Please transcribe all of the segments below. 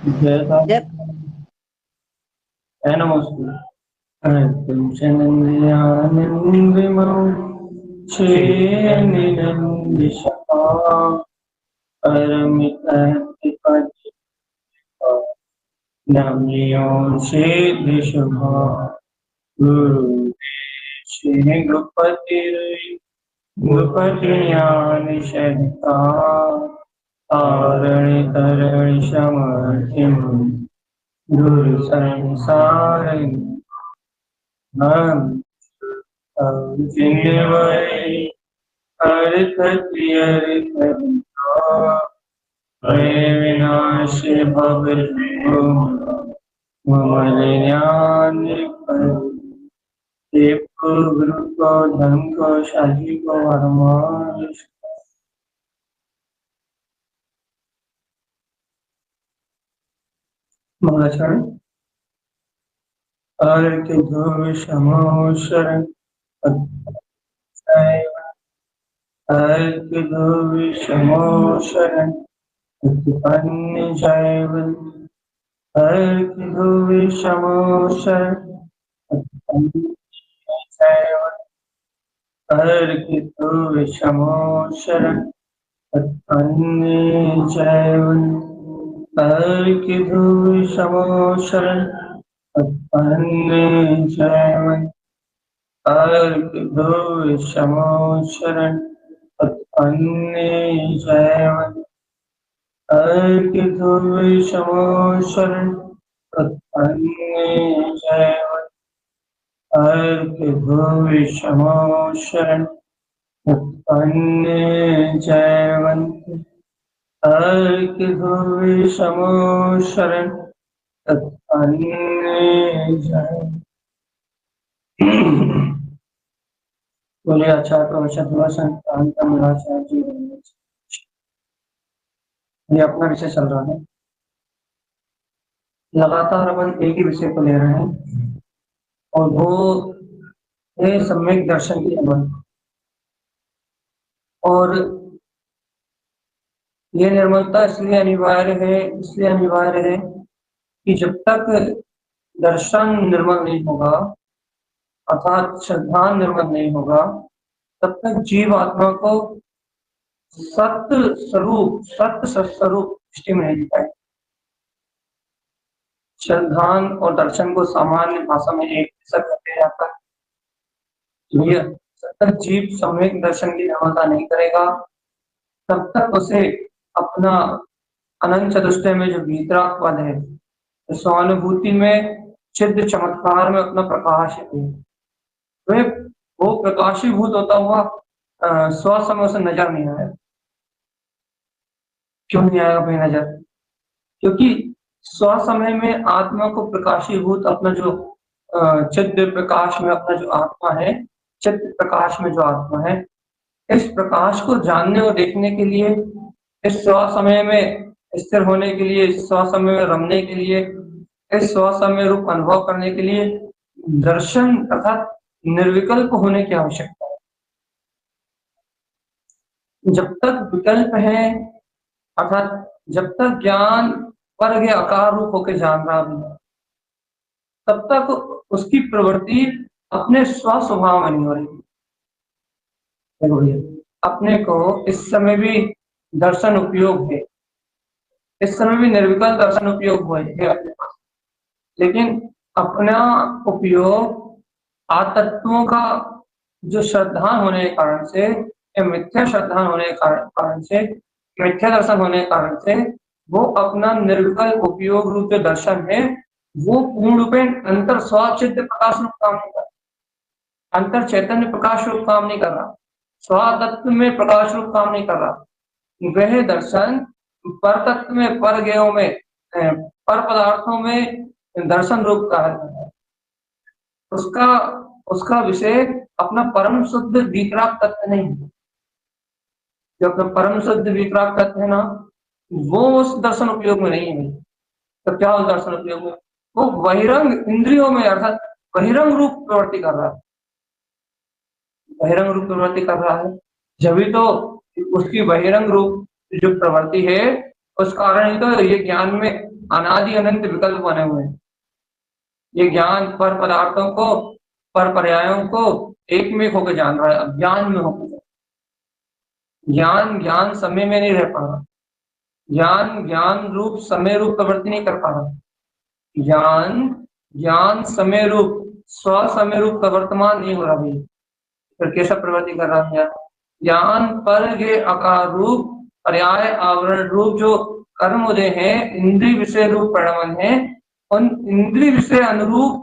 जय साहब। जब है नमस्ते। तुमसे नंदयानंद मऊ नंद शपा परमित नमियों से शुभा गुरु श्री गुपति गुपति ज्ञान शहता तारण तरण समर्थिम गुरु संसार हम जिनवै अर्थ विनाश भव ममल ज्ञान गुरु को धन को शादी को वरमान मंगलाचरण अर्क ध्रुव समो शरण अर्क ध्रुव समो शरण उत्पन्न जैव अर्क ध्रुव समो शरण उत्पन्न जैव अर्क ध्रुव समो शरण उत्पन्न जैव अर्क ध्रुव समो शरण उत्पन्न जैव अर्क ध्रुव समो शरण उत्पन्न जैव अर्क ध्रुव समो शरण उत्पन्न जैव अर्क ध्रुव समो शरण उत्पन्न जैव अर्क ध्रुव समो शरण उत्पन्न जैव। बोले अच्छा जी। ये अपना विषय चल रहा है, लगातार अपन एक ही विषय को ले रहे हैं और वो है सम्यक दर्शन की अमल। और ये निर्मलता इसलिए अनिवार्य है कि जब तक दर्शन निर्मल नहीं होगा अर्थात श्रद्धा निर्मल नहीं होगा तब तक जीव आत्मा को सत्य स्वरूप दृष्टि में नहीं दिखाई। श्रद्धान और दर्शन को सामान्य भाषा में एक जैसा कहते जाता है। जब तक जीव सम्यक दर्शन की निर्मलता नहीं करेगा तब तक उसे अपना अनंत चतुष्टय में जो वीतराग पद है, स्वानुभूति में, चिद्ध चमत्कार में अपना प्रकाश है, वो प्रकाशीभूत होता हुआ स्व समय से नजर नहीं आया। क्यों नहीं आएगा भाई नजर? क्योंकि स्व समय में आत्मा को प्रकाशीभूत अपना जो चिद्ध प्रकाश में अपना जो आत्मा है, चित्त प्रकाश में जो आत्मा है, इस प्रकाश को जानने और देखने के लिए, इस स्व समय में स्थिर होने के लिए, इस स्व समय में रमने के लिए, इस स्व समय रूप अनुभव करने के लिए दर्शन अर्थात निर्विकल्प होने की आवश्यकता है। जब तक विकल्प है अर्थात जब तक ज्ञान वर्ग आकार रूप होकर जान रहा भी है तब तक उसकी प्रवृत्ति अपने स्व स्वभाव में नहीं हो रही। अपने को इस समय भी दर्शन उपयोग है, इस समय भी निर्विकल्प दर्शन उपयोग हुआ है अपने पास, लेकिन अपना उपयोग आतत्वों का जो श्रद्धा होने के कारण से, मिथ्या श्रद्धा होने के कारण से, मिथ्या दर्शन होने के कारण से वो अपना निर्विकल्प उपयोग रूप जो दर्शन है वो पूर्ण रूप अंतर स्वचित्त प्रकाश रूप काम नहीं कर रहा, अंतर चैतन्य प्रकाश रूप काम नहीं कर रहा, स्वतत्व में प्रकाश रूप काम नहीं कर रहा। वह दर्शन पर तत्व में, पर ज्ञेयों में, पर पदार्थों में दर्शन रूप का है। उसका विषय अपना परम शुद्ध वितराग तत्व नहीं है। जो अपना परम शुद्ध वितराग तत्व है ना, वो उस दर्शन उपयोग में नहीं है। तो क्या उस दर्शन उपयोग में? वो बहिरंग इंद्रियों में अर्थात बहिरंग रूप प्रवृत्ति कर रहा है, बहिरंग रूप प्रवृत्ति कर रहा है। जब भी तो उसकी बहिरंग रूप जो प्रवृत्ति है उस कारण ही तो ये ज्ञान में अनादि अनंत विकल्प बने हुए हैं। ये ज्ञान पर पदार्थों को, पर पर्यायों को एक में होकर जान रहा है, अज्ञान में होकर। ज्ञान ज्ञान समय में नहीं रह पा रहा, ज्ञान ज्ञान रूप समय रूप प्रवृत्ति नहीं कर पा रहा, ज्ञान ज्ञान समय रूप स्व समय रूप प्रवर्तमान नहीं हो रहा भाई। फिर कैसा प्रवृत्ति कर रहा है? ज्ञान पर ये आकार रूप पर्याय आवरण रूप जो कर्म उदय है, इंद्रिय विषय रूप परिणाम है, उन इंद्रिय विषय अनुरूप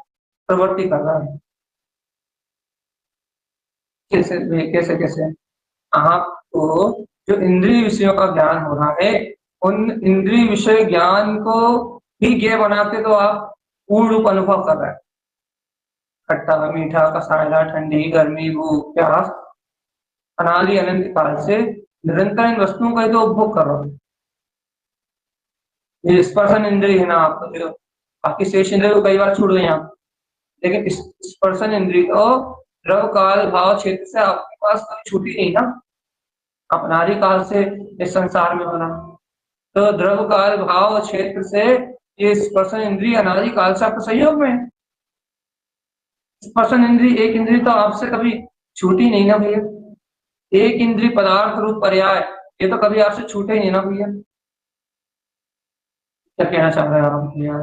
प्रवृत्ति कर रहा है। कैसे कैसे कैसे? आपको जो इंद्रिय विषयों का ज्ञान हो रहा है, उन इंद्रिय विषय ज्ञान को ही ज्ञेय बनाते तो आप पूर्ण रूप अनुभव कर रहे हैं। खट्टा मीठा कसायला ठंडी गर्मी भूख प्यास अनादि अनंत काल से निरंतर इन वस्तुओं का तो उपभोग कर रहा हूँ। ये स्पर्शन इंद्रिय है ना आपको, जो बाकी शेष इंद्रिय को कई बार छूट गए आप, लेकिन स्पर्शन इंद्रिय को द्रव काल भाव क्षेत्र से आपके पास कभी छूटी नहीं ना। आप अनादि काल से इस संसार में बना, तो द्रव काल भाव क्षेत्र से ये स्पर्शन इंद्रिय अनादि काल से आपको सहयोग में है। स्पर्शन इंद्रिय एक इंद्रिय तो आपसे कभी छूटी नहीं ना भैया। एक इंद्रिय पदार्थ रूप पर्याय ये तो कभी आपसे छूटे नहीं ना भैया। क्या कहना चाह रहे हैं आप भैया?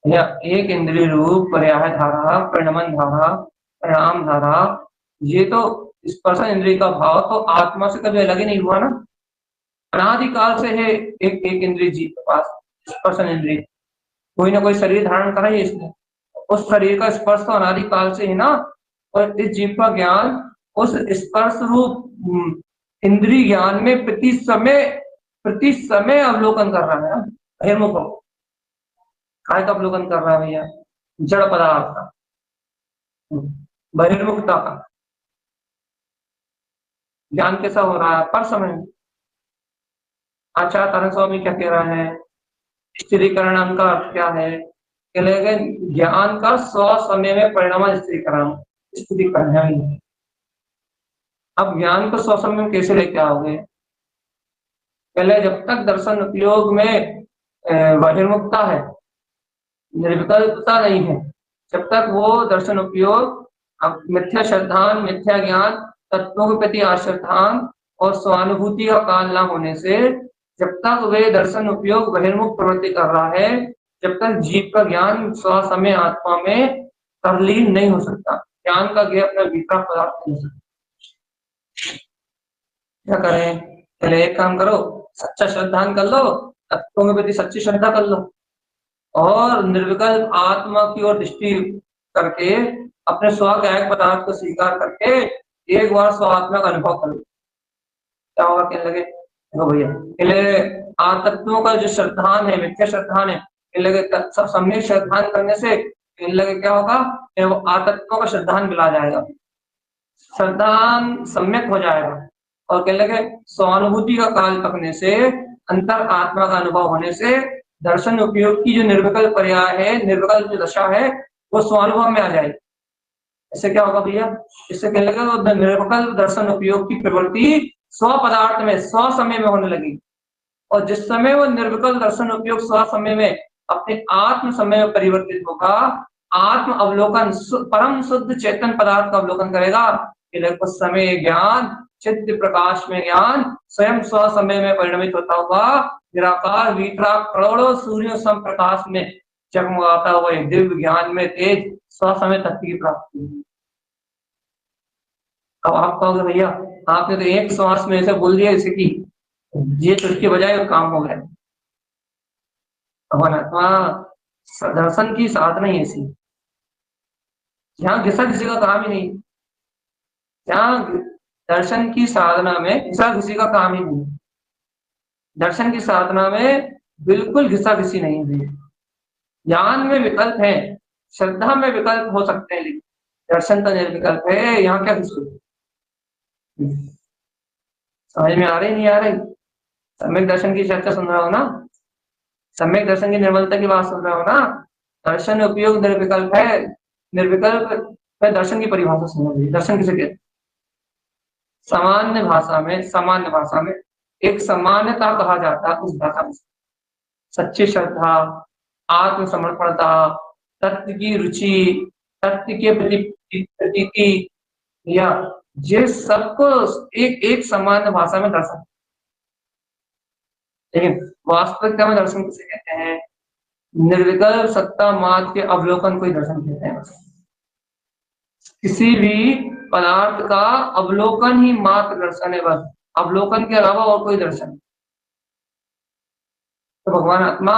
भैया एक इंद्रिय रूप पर्याय धारा परिणमन धारा परिणाम धारा, ये तो स्पर्शन इंद्रिय का भाव तो आत्मा से कभी अलग ही नहीं हुआ ना। अनादिकाल से है एक एक इंद्रिय जीव के पास स्पर्शन इंद्रिय, कोई ना कोई शरीर धारण करा है इसने, उस शरीर का स्पर्श तो अनादिकाल से है ना। और इस जीव का ज्ञान उस स्पर्श रूप इंद्रिय ज्ञान में प्रति समय अवलोकन कर रहा है। बहिर्मुख काय का अवलोकन कर रहा है भैया? जड़ पदार्थ का, बहिर्मुखता का ज्ञान कैसा हो रहा है? पर समय। अच्छा तरन स्वामी क्या कह रहा है? स्थिरीकरण का अर्थ क्या है? ज्ञान का स्व समय में परिणाम स्थिरीकरण है। अब ज्ञान को स्व समय में कैसे लेके आओगे? पहले जब तक दर्शन उपयोग में बहिर्मुखता है, निर्विकल्पता नहीं है, जब तक वो दर्शन उपयोग मिथ्या श्रद्धान मिथ्या ज्ञान तत्वों के प्रति आश्रद्धान और स्वानुभूति का काल न होने से, जब तक वे दर्शन उपयोग बहिर्मुख प्रवृत्ति कर रहा है, जब तक जीव का ज्ञान स्व समय आत्मा में तल्लीन नहीं हो सकता, ज्ञान का ज्ञान अपना भीतर पदार्थ नहीं हो सकता। क्या करें? पहले एक काम करो, सच्चा श्रद्धान कर लो, तत्वों के प्रति सच्ची श्रद्धा कर लो और निर्विकल्प आत्मा की ओर दृष्टि करके अपने स्व ज्ञायक पदार्थ को स्वीकार करके एक बार स्व आत्मा का अनुभव करो। क्या होगा? कहने लगे देखो भैया, पहले तत्वों का जो श्रद्धान है, मिथ्या श्रद्धान है, लगे सब सम्यक श्रद्धान करने से लगे क्या होगा? वो आतत्वों का श्रद्धान मिला जाएगा, श्रद्धान सम्यक हो जाएगा और कहने लगे स्वानुभूति का काल पकने से, अंतर आत्मा का अनुभव होने से दर्शन उपयोग की जो निर्विकल्प पर्याय है, निर्विकल्प जो दशा है, वो स्वानुभव में आ जाएगी। इससे क्या होगा भैया? इससे कहने लगे वो निर्विकल्प दर्शन उपयोग की प्रवृत्ति स्व पदार्थ में स्व समय में होने लगेगी, और जिस समय वो निर्विकल्प दर्शन उपयोग स्व समय में अपने आत्म समय में परिवर्तित होगा, आत्म अवलोकन परम शुद्ध चेतन पदार्थ का अवलोकन करेगा, उस समय ज्ञान चित्त प्रकाश में ज्ञान स्वयं स्व समय में परिणमित होता हुआ निराकार वीतराग करोड़ों सूर्यों सम प्रकाश में जगमगाता हुआ दिव्य ज्ञान में तेज स्व समय तत्व की प्राप्ति। अब आप कहोगे भैया आपने तो एक श्वास में ऐसे बोल दिया जैसे कि ये तो इसके बजाय काम हो गया। दर्शन की साधना ही ऐसी, यहाँ घिसा किसी का काम ही नहीं, यहाँ दर्शन की साधना में घिसा किसी का काम ही नहीं, दर्शन की साधना में बिल्कुल घिसा किसी नहीं है। ज्ञान में विकल्प है, श्रद्धा में विकल्प हो सकते हैं, लेकिन दर्शन तो निर्विकल्प है। यहाँ क्या घिसो? समझ में आ रही नहीं आ रही? सम्यक दर्शन की चर्चा सुन रहा हो ना, सम्यक दर्शन की निर्मलता की बात सुन रहा हो ना। दर्शन उपयोग निर्विकल्प है, निर्विकल्प है दर्शन की परिभाषा सुनो। दर्शन किसे कहते? सामान्य भाषा में एक सामान्यता कहा जाता है उस भाषा में। सच्ची श्रद्धा, आत्मसमर्पणता, तत्व की रुचि, तत्व के प्रति प्रतीति, या ये सबको एक एक समान भाषा में दर्शन। लेकिन वास्तविकता में दर्शन किसे कहते हैं? निर्विकल्प सत्ता मात्र के अवलोकन को ही दर्शन कहते हैं। किसी भी पदार्थ का अवलोकन ही मात्र दर्शन है, बस अवलोकन के अलावा और कोई दर्शन नहीं। तो भगवान आत्मा,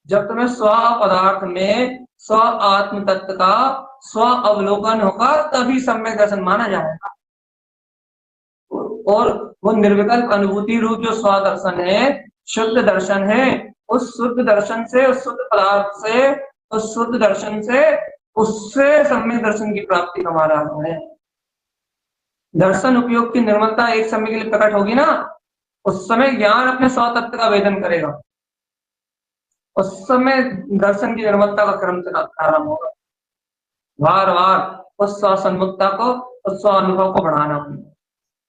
जब तुम्हें स्व पदार्थ में स्व आत्म तत्व का स्व अवलोकन होगा तभी सम्यक दर्शन माना जाएगा। और वो निर्विकल्प अनुभूति रूप जो स्व दर्शन है, शुद्ध दर्शन है, उस शुद्ध दर्शन से, उस शुद्ध पदार्थ से, उस शुद्ध दर्शन से, उससे सम्यक दर्शन की प्राप्ति का मार्ग है। दर्शन उपयोग की निर्मलता एक समय के लिए प्रकट होगी ना, उस समय ज्ञान अपने स्व तत्व का वेदन करेगा, उस समय दर्शन की निर्मलता का क्रम प्रारंभ होगा। बार बार उस स्वसन्मुखता को, उस स्वानुभव को बढ़ाना होगा।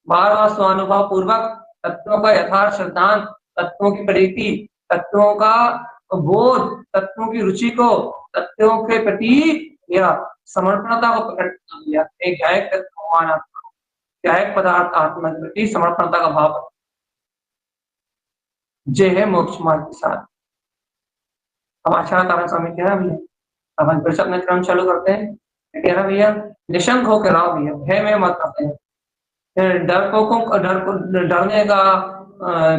बार बार स्वानुभव पूर्वक तत्वों का यथार्थ सिद्धांत, तत्वों की प्रतीति, तत्वों का बोध, तत्वों की रुचि को, तत्वों के प्रति या समर्पणता को प्रकट किया। एक ध्यायक तत्व भगवान आत्मा, ध्यायक पदार्थ आत्मा के प्रति समर्पणता का भाव, जे है मोक्ष मार्ग के साथ। अब आचार्य तारा स्वामी कह रहा भैया, अब हम फिर से अपना क्रम चालू करते हैं। कह रहा भैया, निशंक होकर रहो भैया, भय में मत करते हैं। डरने का,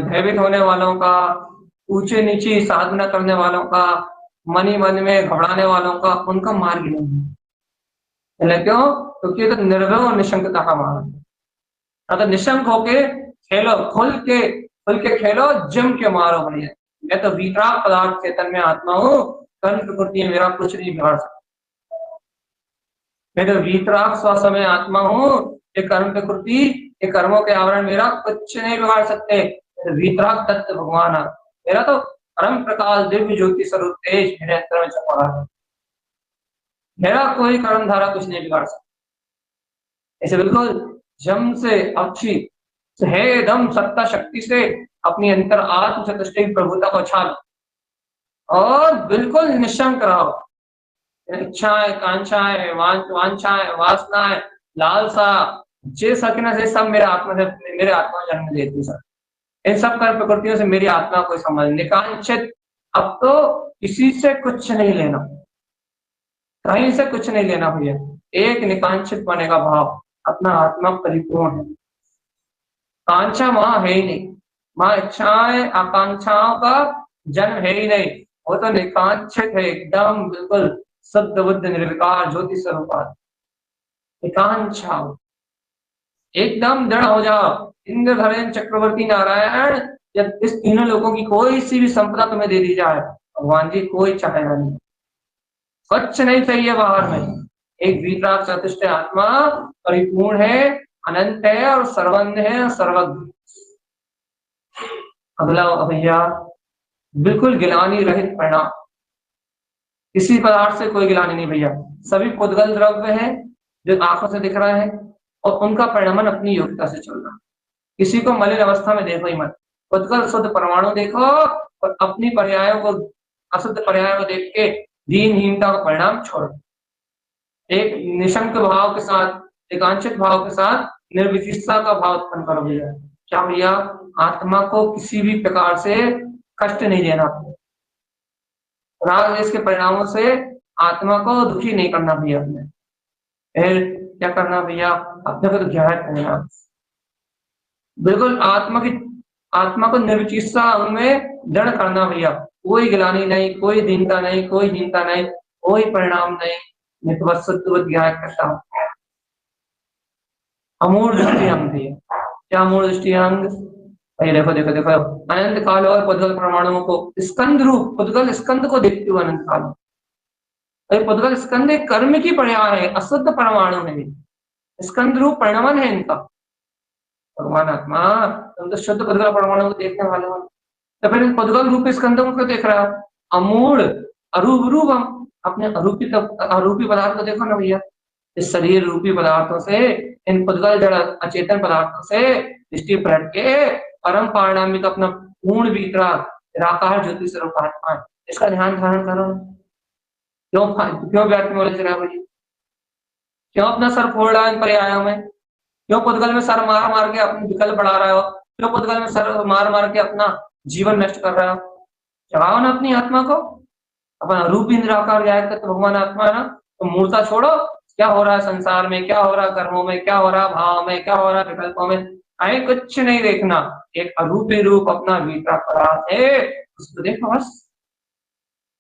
भयभीत होने वालों का, ऊंचे नीचे साधना करने वालों का, मन ही मन में घबराने वालों का, उनका मार्ग नहीं है। क्यों? क्योंकि तो निर्भय और निशंकता का मार्ग है। अगर निशंक होके खेलो, खुल के खेलो, जम के मारो भैया। मैं तो वितराग पदार्थ चेतन में आत्मा हूँ, कर्म प्रकृति मेरा कुछ नहीं बिगाड़ सकता। मैं तो वितराग श्वास में आत्मा हूँ, ये कर्म प्रकृति, ये कर्मों के आवरण मेरा कुछ नहीं बिगाड़ सकते। वितराग तत्व भगवान है मेरा, तो परम प्रकाश दिव्य ज्योति स्वरूप तेज मेरे अंतर में छपा है। मेरा कोई कर्म धारा कुछ नहीं बिगाड़ सकता। ऐसे बिल्कुल जम से अच्छी है दम सत्ता शक्ति से अपनी अंतर आत्म चतुष्टय प्रभुता को छाल और बिल्कुल निशंक रहो। इच्छाएं, कांक्षाएं, वांछाएं, वासनाएं, लालसा, जे सकना से सब मेरे आत्मा जन्म देती सर। इन सब कर्म प्रकृतियों से मेरी आत्मा को समझ निकांक्षित। अब तो किसी से कुछ नहीं लेना, कहीं से कुछ नहीं लेना भैया। एक निकांक्षित बने का भाव, अपना आत्मा परिपूर्ण है। कांक्षा वहां है ही नहीं, वहां इच्छाएं आकांक्षाओं का जन्म है ही नहीं। वो तो निकांक्षित है, एकदम बिल्कुल शुद्ध बुद्ध निर्विकार ज्योति स्वरूप। निकांक्षा एकदम दृढ़ हो जाओ। इंद्र धरेन चक्रवर्ती नारायण, जब इस तीनों लोगों की कोई सी भी संपदा तुम्हें दे दी जाए, भगवान जी कोई चाहेगा नहीं, कुछ नहीं चाहिए बाहर में। एक वितराग चतुष्टय आत्मा परिपूर्ण है, अनंत है और सर्वज्ञ है, सर्वज्ञ। अगला भैया, बिल्कुल गिलानी रहित परिणाम। किसी पदार्थ से कोई गिलानी नहीं भैया। सभी पुद्गल द्रव्य है जो आंखों से दिख रहा है और उनका परिणमन अपनी योग्यता से चल रहा है। किसी को मलिन अवस्था में देखो ही मत। पुद्गल शुद्ध परमाणु देखो और अपनी पर्यायों को, अशुद्ध पर्यायों को देख के दीनहीनता का परिणाम छोड़ो। एक निशंक भाव के साथ, एकांक्षित भाव के साथ निर्विचिकित्सा का भाव उत्पन्न करो भैया। क्या भैया? आत्मा को किसी भी प्रकार से कष्ट नहीं देना, राग द्वेष के परिणामों से आत्मा को दुखी नहीं करना भैया। अपने फिर क्या करना भैया? अपने को तो ध्यान करना, बिल्कुल आत्मा को निर्विचिकित्सा में दृढ़ करना भैया। कोई गिलानी नहीं, कोई दीनता नहीं, कोई हीनता नहीं, कोई परिणाम नहीं, करता हूँ। अमूल दृष्टि अंग भैया। क्या अमूल दृष्टि अंग? भाई देखो देखो देखो, अनंत काल और पुद्गल परमाणुओं को स्कंद रूप, पुद्गल स्कंद को देखते हुए अनंत काल। पुद्गल स्कंद एक कर्म की पर्याय है, अशुद्ध परमाणु है, स्कंद रूप परिणमन है इनका। भगवान आत्मा, तुम तो शुद्ध पुद्गल परमाणु को देखने वाले हो, तो फिर पुद्गल रूप स्कंदों को देख रहा हो। अमूल अरूप रूप, हम अपने अरूपी पदार्थ को देखो ना भैया। इस शरीर रूपी पदार्थों से, इन पुद्गल जड़ अचेतन पदार्थों से दृष्टि पलट के परम पारणामिक अपना पूर्ण वितराग निराकार ज्योति स्वरूप आत्मा है। इसका ध्यान धारण करो। क्यों क्यों व्यर्थ में उलझ रहे हो भाई? क्यों अपना सर फोड़ रहा है इन पर्यायों में? क्यों पुद्गल में सर मार मार के अपनी विकल्प बढ़ा रहे हो? क्यों पुद्गल में सर मार मार के अपना जीवन नष्ट कर रहे हो? जगाओ ना अपनी आत्मा को। अपना रूप ही निराकार जाए तो भगवान आत्मा है ना, तो मूर्ता छोड़ो। क्या हो रहा है संसार में, क्या हो रहा है कर्मों में, क्या हो रहा है भाव में, क्या हो रहा है विकल्पों में, आए कुछ नहीं देखना। एक अरूपी रूप अपना भीतर पदार्थ है, उसको देखो बस।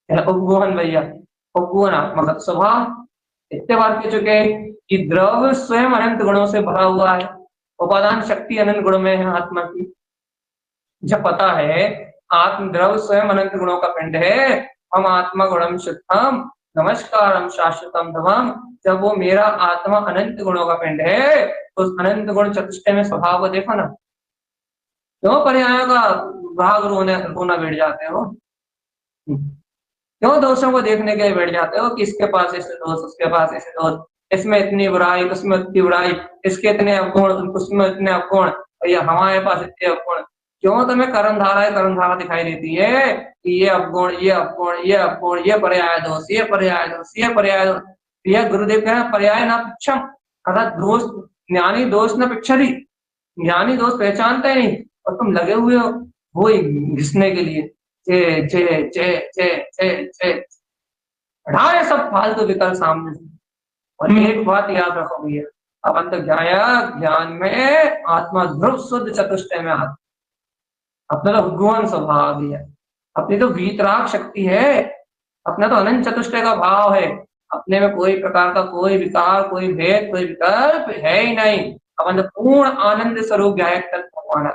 उपगोहन भैया, उपगोहन आत्मा का स्वभाव इतने बार कह चुके कि द्रव्य स्वयं अनंत गुणों से भरा हुआ है। उपादान शक्ति अनंत गुण में है आत्मा की। जब पता है आत्म द्रव्य स्वयं अनंत गुणों का पिंड है, हम आत्मा गुणम शुद्धम नमस्कारम शाश्वतम धमम। जब वो मेरा आत्मा अनंत गुणों का पिंड है, तो उस अनंत गुण चतुष्टय में स्वभाव को देखो ना। क्यों पर्यायों का भाग रोना बैठ जाते हो? क्यों दोषों को देखने के लिए बैठ जाते हो कि इसके पास ऐसे दोष, उसके पास ऐसे दोष, इसमें इतनी बुराई, उसमें इतनी बुराई, इसके इतने अवगुण, उसमें इतने अवगुण, या हमारे पास इतने अवगुण। क्यों तुम्हें कर्म धारा दिखाई देती है कि ये अवगुण, ये अवगुण, ये अवगुण, ये पर्याय दोष, ये पर्याय दोष, ये पर्याय दोष। यह गुरुदेव कह रहे हैं पर्याय ना पिक्षम, अर्थात दोष ज्ञानी दोष न पिक्षति। ज्ञानी दोष पहचानते नहीं और तुम लगे हुए हो वो घिसने के लिए। चे चे चे चे चे चे हटाए सब फालतू विकल्प सामने से। और एक बात याद रखो भैया, अपन तो ज्ञान में आत्मा ध्रुव शुद्ध चतुष्टय में आत्मा, अपना तो उद्गोहन स्वभाव भी है, अपनी तो वीतराग शक्ति है, अपना तो अनंत चतुष्टय का भाव है। अपने में कोई प्रकार का कोई विकार, कोई भेद, कोई विकल्प है ही नहीं। अपन तो पूर्ण आनंद स्वरूप गायक तत्व भगवान।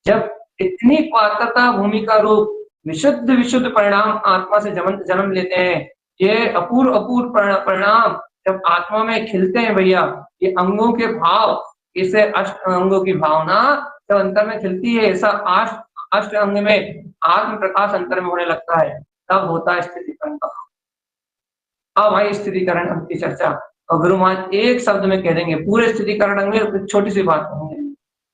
जब इतनी पात्रता भूमिका रूप विशुद्ध विशुद्ध परिणाम आत्मा से जन्म लेते हैं, ये अपूर्व अपूर्व परिणाम जब आत्मा में खिलते हैं भैया, ये अंगों के भाव, इसे अष्ट अंगों की भावना जब अंतर में खिलती है, ऐसा अष्ट अंग में आत्म प्रकाश अंतर में होने लगता है, तब होता है स्थितिकरण का। अब भाई स्थितिकरण की चर्चा, और गुरु महाराज एक शब्द में कह देंगे पूरे स्थितिकरण में, छोटी सी बात कहेंगे।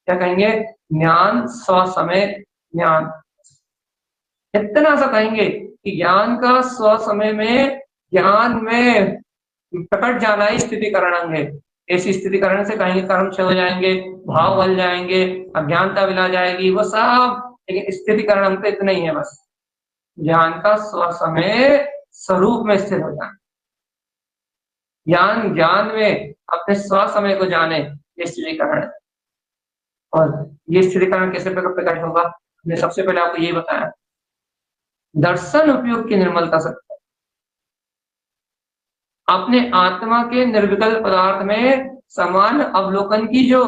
क्या कहेंगे? ज्ञान स्वसमय ज्ञान। इतना सा कहेंगे कि ज्ञान का स्वसमय में, ज्ञान में प्रकट जाना ही स्थितिकरण अंग है। ऐसी स्थितिकरण से कहेंगे कर्म क्षय हो जाएंगे, भाव बल जाएंगे, अज्ञानता मिला जाएगी, वो सब। लेकिन स्थितिकरण अंग तो इतना ही है बस, ज्ञान का स्वसमय स्वरूप में स्थित हो जाए। ज्ञान में अपने स्वसमय को जाने, ये स्थितिकरण है। और ये स्थितिकरण कैसे प्रकट होगा? हमने सबसे पहले आपको ये बताया, दर्शन उपयोग की निर्मलता से अपने आत्मा के निर्विकल्प पदार्थ में समान अवलोकन की जो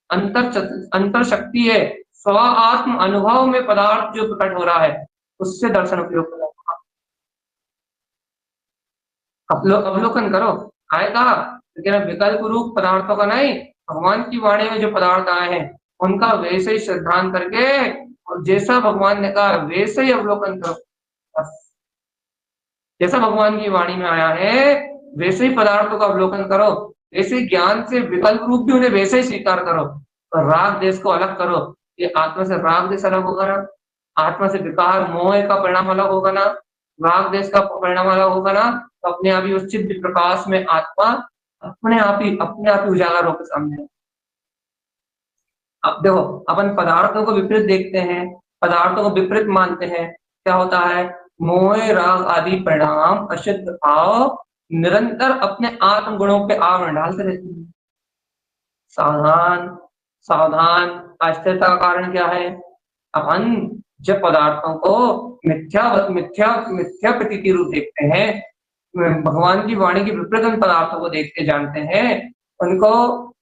अंतर शक्ति है, स्व आत्म अनुभव में पदार्थ जो प्रकट हो रहा है, उससे दर्शन उपयोग करो। अवलोकन करो, आएगा लेकिन विकल्प रूप पदार्थों का नहीं, भगवान की वाणी में जो पदार्थ आए हैं उनका वैसे ही श्रद्धान करके, और जैसा भगवान ने कहा वैसे ही अवलोकन करो। जैसा भगवान की वाणी में आया है वैसे ही पदार्थों का अवलोकन करो, वैसे ज्ञान से विकल्प रूप भी उन्हें वैसे ही स्वीकार करो। और राग देश को अलग करो, ये आत्मा से राग देश अलग होगा ना, आत्मा से विकार मोह का परिणाम अलग होगा ना, राग देश का परिणाम अलग होगा ना, तो अपने आप ही उस चित्त प्रकाश में आत्मा अपने आप ही उजागर होकर सामने। अब देखो, अपन पदार्थों को विपरीत देखते हैं, पदार्थों को विपरीत मानते हैं, क्या होता है? मोह राग आदि परिणाम अशुद्ध भाव निरंतर अपने आत्म गुणों पे आवरण डालते रहते हैं। सावधान सावधान, अस्थिरता का कारण क्या है? अपन जब पदार्थों को मिथ्या मिथ्या मिथ्या प्रतीति रूप देखते हैं, भगवान की वाणी की विपरीत उन पदार्थों को देखते जानते हैं, उनको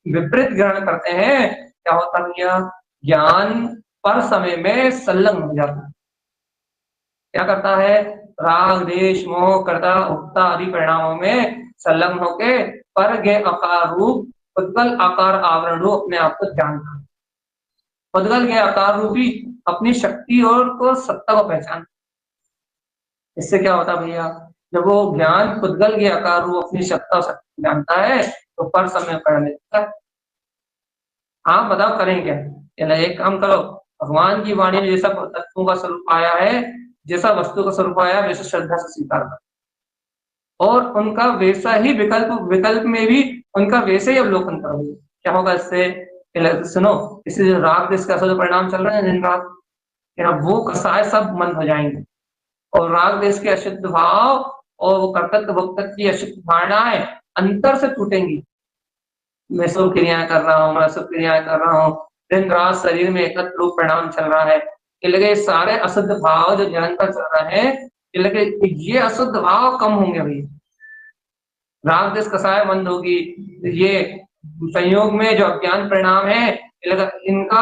विपरीत ग्रहण करते हैं, क्या होता है? ज्ञान पर समय में संलग्न हो जाता है। क्या करता है? राग देश मोह कर्ता उक्ता आदि परिणामों में संलग्न होके पर गे आकार रूप उद्गल आकार आवरण रूप अपने आप को जानता है। उद्गल के आकार रूपी अपनी शक्ति और को सत्ता को पहचान। इससे क्या होता भैया? जब वो ज्ञान उद्गल के आकार रूप अपनी सत्ता और शक्ति जानता है तो पर समय पढ़ने लगता है। आप बताओ करें क्या? एक काम करो, भगवान की वाणी में जैसा तत्वों का स्वरूप आया है, जैसा वस्तु का स्वरूप आया, वैसे श्रद्धा से स्वीकार करो और उनका वैसा ही विकल्प विकल्प में भी उनका वैसे ही अवलोकन करोगे। क्या होगा इससे? सुनो, इससे जो राग देश का असर परिणाम चल रहा है दिन रात, वो कसाय सब बंद हो जाएंगे और राग देश के अशुद्ध भाव और वो कर्तव्य भक्तत्व की अशुद्ध धारणाएं अंतर से टूटेंगी। मैं शुभ क्रियाएं कर रहा हूँ, मैं शुभ क्रियाएं कर रहा हूँ, दिन रात शरीर में एकत्र रूप परिणाम चल रहा है, ये लगे सारे अशुद्ध भाव जो निरंतर चल रहे हैं, ये लगे ये अशुद्ध भाव कम होंगे भाई, राग देश कसाय बंद होगी, ये संयोग में जो अज्ञान परिणाम है, ये लगा इनका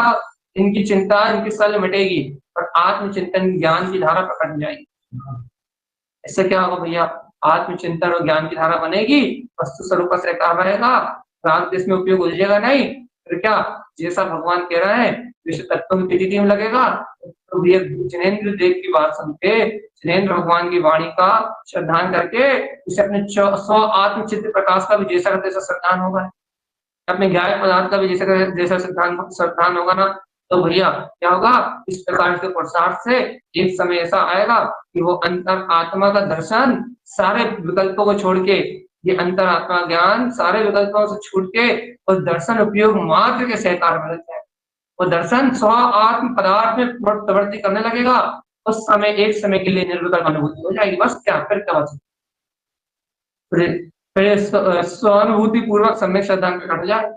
इनकी चिंता इनकी सल मिटेगी और आत्मचिंतन ज्ञान की धारा प्रकट हो जाएगी। इससे क्या होगा भैया? आत्मचिंतन और ज्ञान की धारा बनेगी, वस्तु स्वरूप से काम रहेगा, राग देश में उपयोग उलझेगा नहीं। फिर क्या, जैसा भगवान कह रहे हैं विश्व तत्व की प्रतीति में लगेगा। तो ये जिनेंद्र देव की बात सुन के, जिनेंद्र भगवान की वाणी का श्रद्धान करके उसे अपने स्व आत्मचित्त प्रकाश का भी जैसा तैसा श्रद्धान होगा, अपने ज्ञान पदार्थ का भी जैसा श्रद्धान होगा ना, तो भैया क्या होगा? इस प्रकार के पुरुषार्थ से एक समय ऐसा आएगा कि वो अंतर आत्मा का दर्शन सारे विकल्पों को छोड़ के, ये अंतर आत्मा ज्ञान सारे विकल्पों से छूट के उस दर्शन उपयोग मात्र के सहकार में लगता है। वो दर्शन स्व आत्म पदार्थ में प्रवृत्ति करने लगेगा, उस समय एक समय के लिए निर्विकल्प अनुभूति हो जाएगी। बस क्या, फिर क्या बचा? फिर स्वानुभूति पूर्वक सम्यक श्रद्धा में कट जाए।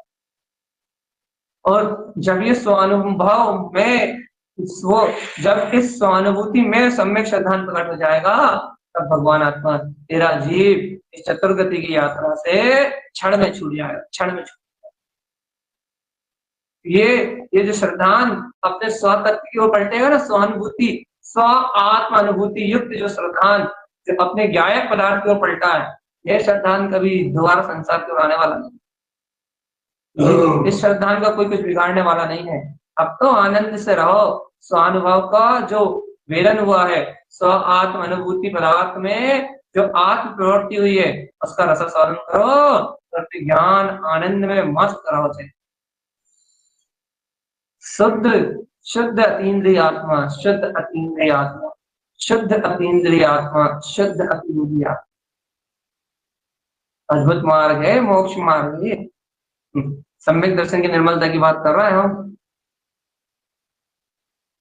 और जब ये स्वानुभव में जब इस स्वानुभूति में सम्यक श्रद्धा प्रकट हो जाएगा, तब भगवान आत्मा तेरा जीव इस चतुर्गति की यात्रा से क्षण में छूट जाएगा, क्षण में छूट। ये जो श्रद्धान अपने स्वतत्व की ओर पलटेगा ना, स्वानुभूति स्व आत्म अनुभूति युक्त जो श्रद्धान जो अपने ज्ञायक पदार्थ की ओर पलटा है, यह श्रद्धान कभी दोबारा संसार की ओर आने वाला नहीं। इस श्रद्धान का कोई कुछ बिगाड़ने वाला नहीं है। अब तो आनंद से रहो, स्वानुभव का जो वेलन हुआ है, स्व आत्म अनुभूति पदार्थ में जो आत्म प्रवृत्ति हुई है, उसका रस स्वादन करो, ज्ञान आनंद में मस्त रहो। शुद्ध शुद्ध अतीन्द्रिय आत्मा, शुद्ध अतीन्द्रिय आत्मा, शुद्ध अतीन्द्रिय आत्मा, शुद्ध अतीन्द्रिय आत्मा। अद्भुत मार्ग है, मोक्ष मार्ग है। सम्यक दर्शन की निर्मलता की बात कर रहे हैं हम।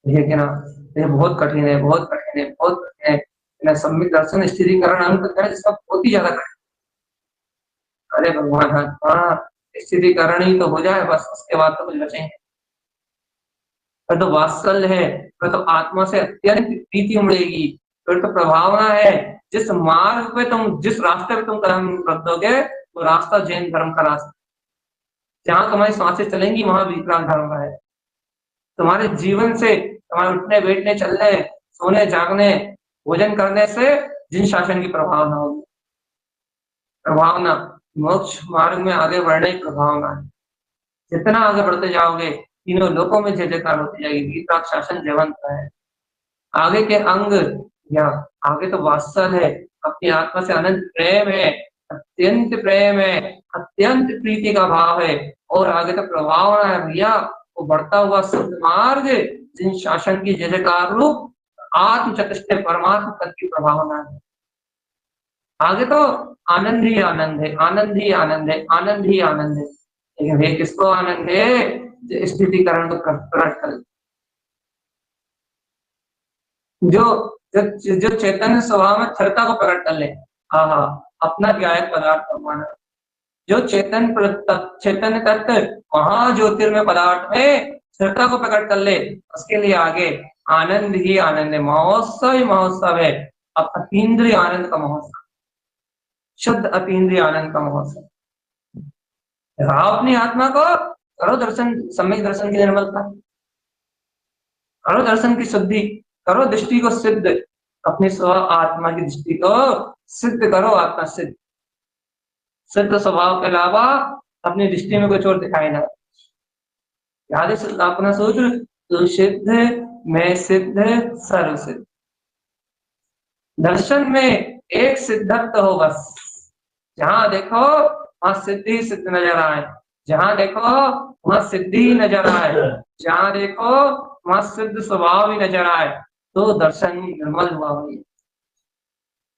ठीक है ना? ये बहुत कठिन है, बहुत कठिन है, बहुत कठिन है। सम्यक दर्शन स्थिरीकरण अंत है, इसका बहुत ही ज्यादा कठिन। अरे भगवान, हाँ स्थिरीकरण ही तो हो जाए बस, उसके बाद तो कुछ बचेंगे। फिर तो वात्सल्य है, फिर तो आत्मा से अत्यंत प्रीति उमड़ेगी, फिर तो प्रभावना है। जिस मार्ग पे तुम, जिस रास्ते पे तुम कदम रख दोगे, वो रास्ता जैन धर्म का रास्ता। जहां तुम्हारी सांसें चलेंगी वहां विकराल धर्म है। तुम्हारे जीवन से, तुम्हारे उठने बैठने चलने सोने जागने भोजन करने से जिन शासन की प्रभावना होगी, प्रभावना मोक्ष मार्ग में आगे बढ़ने की प्रभावना है। जितना आगे बढ़ते जाओगे तीनों लोकों में जय जयकार होती जाएगी, विकराल शासन जयवंत है। आगे के अंग या आगे तो वात्सल्य है, अपनी आत्मा से अनंत प्रेम है, अत्यंत प्रेम है, अत्यंत प्रीति का भाव है। और आगे तो प्रभावना है भैया, वो बढ़ता हुआ शुद्ध मार्ग, जिन शासन की जय जयकार रूप आत्म चतुष्टय परमात्मा तत्व की प्रभावना है। आगे तो आनंद ही आनंद है, आनंद ही आनंद है, आनंद ही आनंद है। लेकिन वे किसको आनंद है? स्थितिकरण को प्रकट कर, जो जो चैतन्य स्वभाव में स्थिरता को प्रकट कर ले। हाँ, अपना ज्ञायक पदार्थ माना, जो चैतन्य तत्व वहां ज्योतिर्मय पदार्थ में स्थिरता को प्रकट कर ले, उसके लिए आगे आनंद ही आनंद है, महोत्सव ही महोत्सव है। अब अतीन्द्रिय आनंद का महोत्सव, शुद्ध अतीन्द्रिय आनंद का महोत्सव। अपनी आत्मा को करो दर्शन, सम्यक दर्शन की निर्मलता करो, दर्शन की शुद्धि करो, दृष्टि को सिद्ध, अपनी स्व आत्मा की दृष्टि को सिद्ध करो। आत्मा सिद्ध, सिद्ध स्वभाव के अलावा अपनी दृष्टि में कुछ और दिखाई ना। याद है अपना सूत्र, तो सिद्ध मैं सिद्ध सर्व सिद्ध। दर्शन में एक सिद्धत्व हो बस, जहां देखो वहां सिद्धि सिद्ध नजर आए, जहां देखो वहां सिद्धि नजर आए, जहां देखो वहां सिद्ध स्वभाव ही नजर आए तो दर्शन निर्मल हुआ।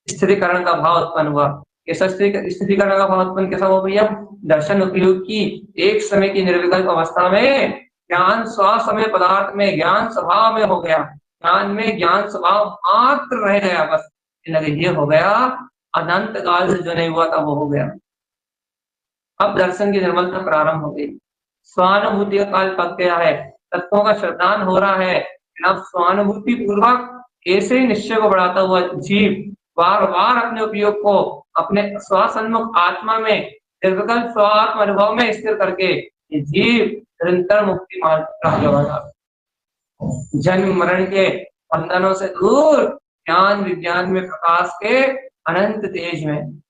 स्थिरीकरण का भाव उत्पन्न हुआ। कैसा स्थिरीकरण का भाव उत्पन्न कैसा हुआ भैया? दर्शन उपयोग की एक समय की निर्विकल्प अवस्था में ज्ञान स्वसमय पदार्थ में ज्ञान स्वभाव में हो गया, ज्ञान में ज्ञान स्वभाव मात्र रह गया, बस ये हो गया। अनंत काल से जो नहीं हुआ था वो हो गया। अब दर्शन की निर्मलता प्रारंभ हो गई, स्वानुभूति का काल पक गया है, तत्वों का श्रद्धान हो रहा है। अब स्वानुभूति पूर्वक ऐसे ही निश्चय को बढ़ाता हुआ जीव बार बार अपने उपयोग को अपने स्वसन्मुख आत्मा में निर्विकल्प स्वात्म अनुभव में स्थिर करके जीव निरंतर मुक्ति मार्ग प्राप्त, जन्म मरण के बंधनों से दूर ज्ञान विज्ञान में प्रकाश के अनंत तेज में,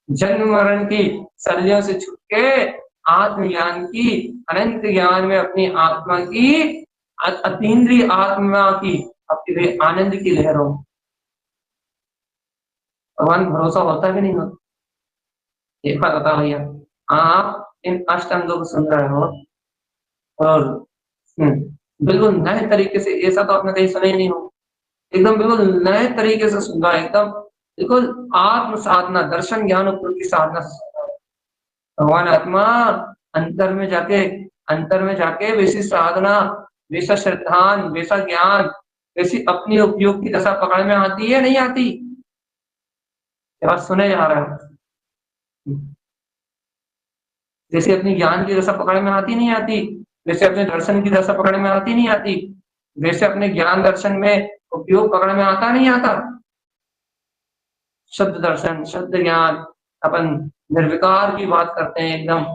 जन्म मरण की शल्यों से छूट के आत्मज्ञान की अनंत ज्ञान में अपनी आत्मा की अतीन्द्रिय आत्मा की अपने आनंद की लहरों। भगवान भरोसा होता भी नहीं होता। एक बात बता भैया, आप इन अष्टांगों को सुन रहे हो और बिल्कुल नए तरीके से, ऐसा तो आपने कहीं सुना ही नहीं हो, एकदम बिल्कुल नए तरीके से सुन रहा है, एकदम बिल्कुल आत्म साधना दर्शन ज्ञान उपयोग की साधना से सुन रहा है। भगवान आत्मा अंतर में जाके वैसी साधना, वैसा श्रद्धान, वैसा ज्ञान, वैसी अपनी उपयोग की दशा पकड़ में आती है नहीं आती? बात सुने जा रहा है। जैसे अपनी ज्ञान की दशा पकड़ में आती नहीं आती, वैसे अपने दर्शन की दशा पकड़ में आती नहीं आती, वैसे अपने ज्ञान दर्शन में उपयोग पकड़ में आता नहीं आता। शुद्ध दर्शन शुद्ध ज्ञान, अपन निर्विकार की बात करते हैं, एकदम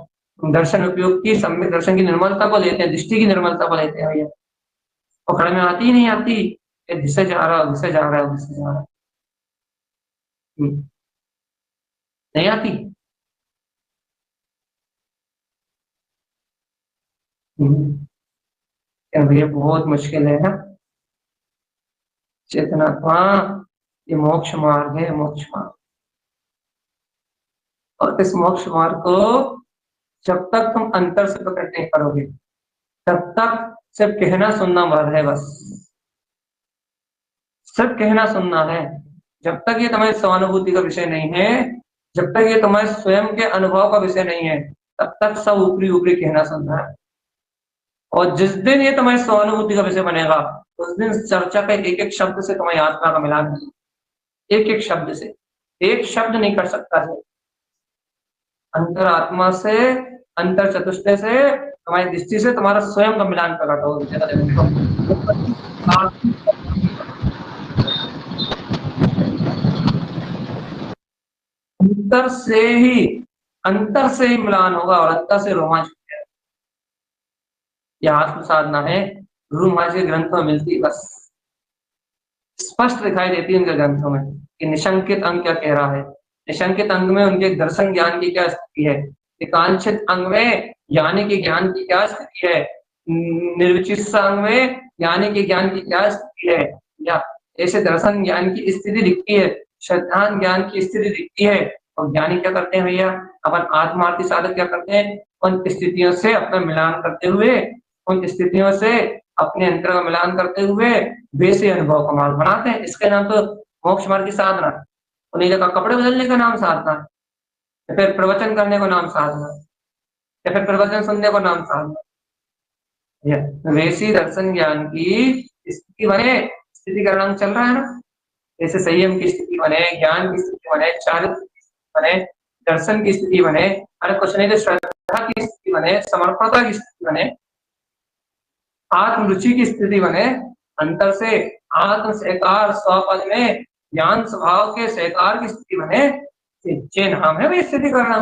दर्शन उपयोग की सम्यक दर्शन की निर्मलता को लेते हैं, दृष्टि की निर्मलता को लेते हैं भैया। पकड़ में आती ही नहीं आती, घिसे जा रहा घिसे जा रहा घिसे जा रहा, नहीं आती। भैया बहुत मुश्किल है ना चेतनात्मा, ये मोक्ष मार्ग है, मोक्ष मार्ग। और इस मोक्ष मार्ग को जब तक तुम अंतर से पकड़ नहीं करोगे तब तक सिर्फ कहना सुनना मर्द है, बस सिर्फ कहना सुनना है। जब तक ये तुम्हारी स्वानुभूति का विषय नहीं है, जब तक ये तुम्हारे स्वयं के अनुभव का विषय नहीं है, तब तक सब ऊपरी ऊपरी कहना सुनना है। और जिस दिन ये तुम्हारी स्वानुभूति का विषय बनेगा उस दिन चर्चा के एक एक शब्द से तुम्हारी आत्मा का मिलान है, एक एक शब्द से, एक शब्द नहीं कर सकता है। अंतर आत्मा से, अंतर चतुष्टय से, तुम्हारी दृष्टि से तुम्हारा स्वयं का मिलान प्रकट होगा। अंतर से ही मिलान होगा और अंतर से रोमांच। यह आत्म साधना है, गुरु महाराज के ग्रंथों में मिलती, बस स्पष्ट दिखाई देती है उनके ग्रंथों में कि निशंकित अंग क्या कह रहा है। निशंकित अंग में उनके दर्शन ज्ञान की क्या स्थिति है, एकांक्षित अंग में ज्ञानी के ज्ञान की क्या स्थिति है, निर्विचित अंग में ज्ञानी के ज्ञान की क्या स्थिति है, या ऐसे दर्शन ज्ञान की स्थिति दिखती है, श्रद्धान ज्ञान की स्थिति दिखती है। और ज्ञानी क्या करते हैं भैया, अपन आत्मार्थी साधक क्या करते हैं, उन स्थितियों से अपना मिलान करते हुए, उन स्थितियों से अपने अंतर का मिलान करते हुए वैसे अनुभव का मार्ग बनाते हैं। इसके नाम तो मोक्ष मार्ग की साधना। उन्हीं जगह कपड़े बदलने का नाम साधना है, या फिर प्रवचन करने को नाम साधना है, या फिर प्रवचन सुनने को नाम साधना। वैसी दर्शन ज्ञान की स्थिति बने, स्थिति का नाम चल रहा है ना, जैसे संयम की स्थिति बने, ज्ञान की स्थिति बने, चारित्र की स्थिति बने, दर्शन की स्थिति बने, अरे कुछ नहीं तो श्रद्धा की स्थिति बने, समर्पणता की स्थिति बने, आत्मरुचि की स्थिति बने, अंतर से आत्म सहकार स्वपद में ज्ञान स्वभाव के सहकार की स्थिति बने, जे नाम है भाई स्थिति करना।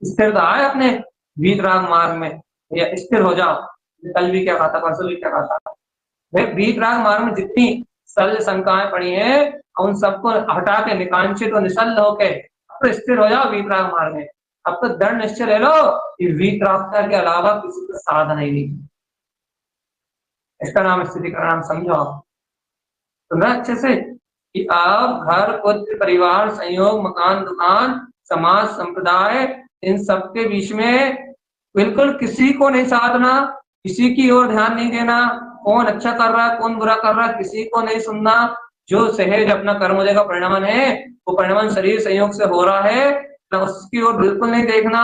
स्थिरता है अपने वीतराग मार्ग में, या स्थिर हो जाओ। कल भी क्या कहा था, परसों भी क्या कहा था, भाई वीतराग मार्ग में जितनी सल शंकाएं पड़ी हैं उन सबको हटा के निकांक्षित और निशल होके अब तो स्थिर हो जाओ वीतराग मार्ग में। अब तो दृढ़ निश्चय ले लो कि वीतरागता के अलावा किसी का साधन ही नहीं। इसका नाम स्थिति का नाम समझो आप तो ना अच्छे से, कि आप घर पुत्र परिवार संयोग मकान दुकान समाज संप्रदाय इन सबके बीच में बिल्कुल किसी को नहीं साधना, किसी की ओर ध्यान नहीं देना, कौन अच्छा कर रहा है कौन बुरा कर रहा है किसी को नहीं सुनना। जो सहज अपना कर्म का परिणाम है वो परिणाम शरीर संयोग से हो रहा है, ना उसकी ओर बिल्कुल नहीं देखना।